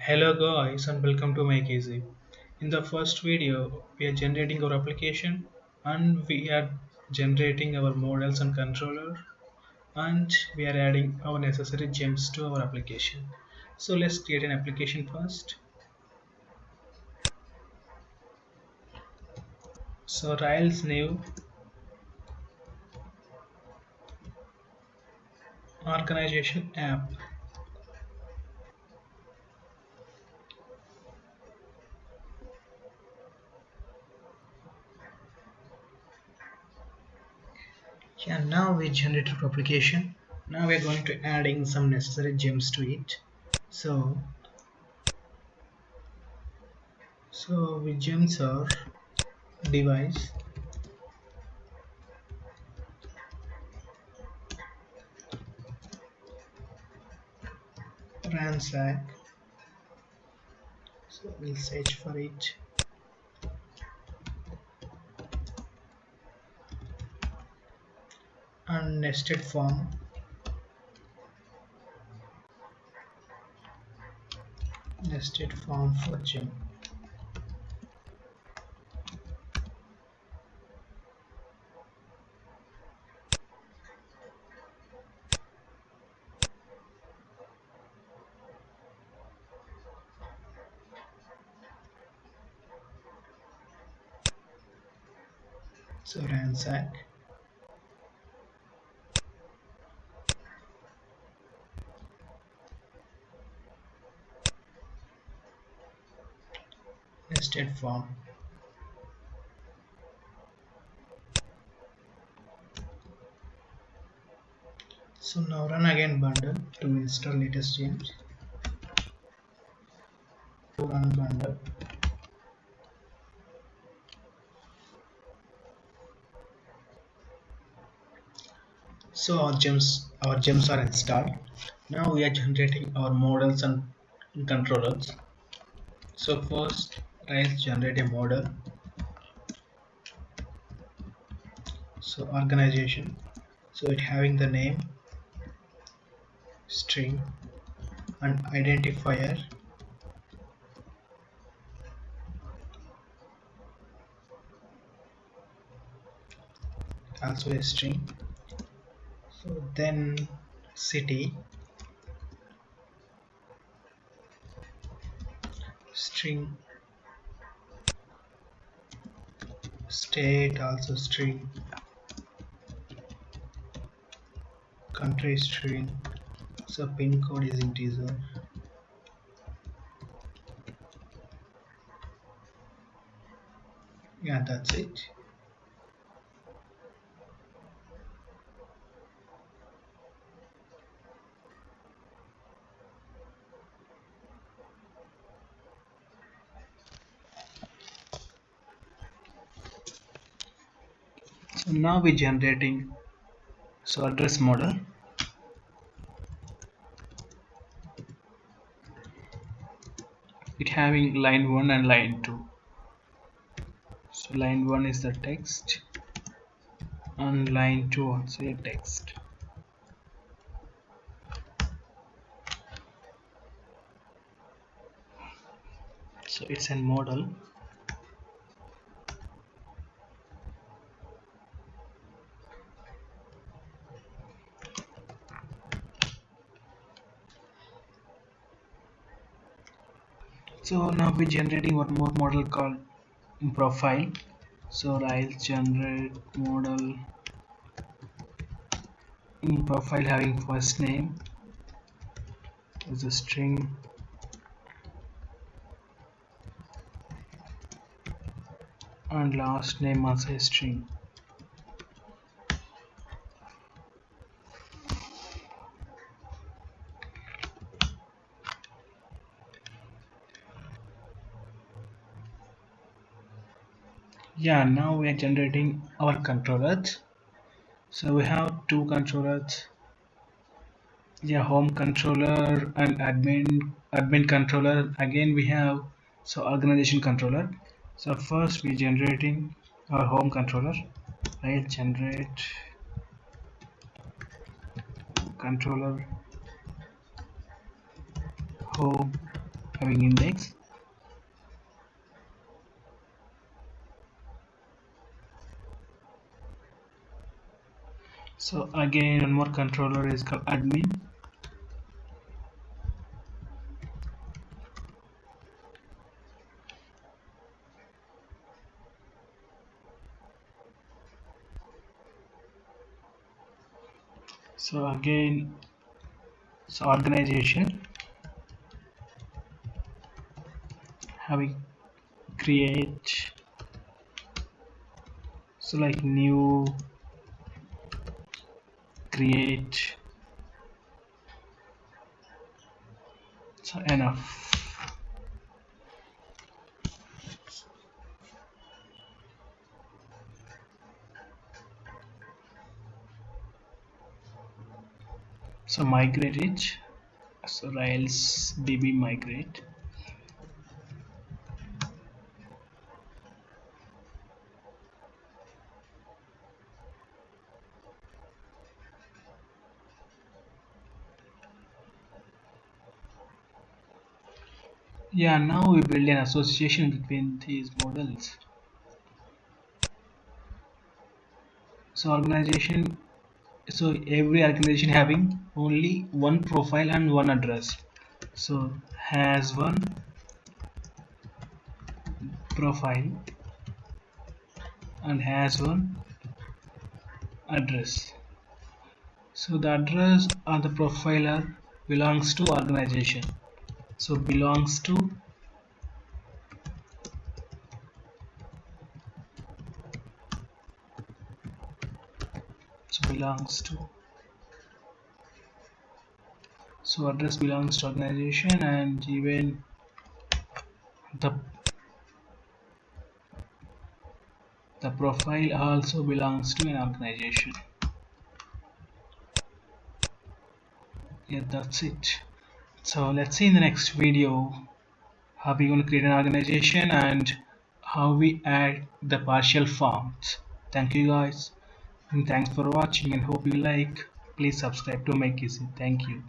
Hello guys and welcome to Make Easy. In the first video, we are generating our application and we are generating our models and controller and we are adding our necessary gems to our application. So let's create an application first. So Rails new organization app. Yeah, now we generated application. Now we are going to adding some necessary gems to it. So we gems are device, ransack. So we'll search for it. And nested form. Nested form for gem. So ransack. Nested form. So now run again bundle to install latest gems. Run bundle. So our gems are installed. Now we are generating our models and controllers. So first Rails generate a model. So organization. So it having the name, string, and identifier. Also a string. So then city, string, state also string, country string. So pin code is integer. Yeah, that's it. So now we're generating address model. It having line 1 and line 2. So line 1 is the text and line 2 also a text. So it's a model. So now we're generating one more model called profile. So Rails generate model in profile having first name is a string and last name also a string. Yeah, now we are generating our controllers. So we have two controllers. Yeah, home controller and admin controller. Again we have organization controller. So first we generating our home controller. I'll generate controller home having index. So again, one more controller is called admin. So again, so organization, having create, so like new, create, so enough. So migrate it, so Rails DB migrate. Yeah, now we build an association between these models. So organization, so every organization having only one profile and one address. So has one profile and has one address. So the address or the profiler belongs to organization. So belongs to, so belongs to, so address belongs to organization, and even the the profile also belongs to an organization. Yeah, that's it. So let's see in the next video how we going to create an organization and how we add the partial forms. Thank you guys, and thanks for watching, and hope you like. Please subscribe to make easy. Thank you.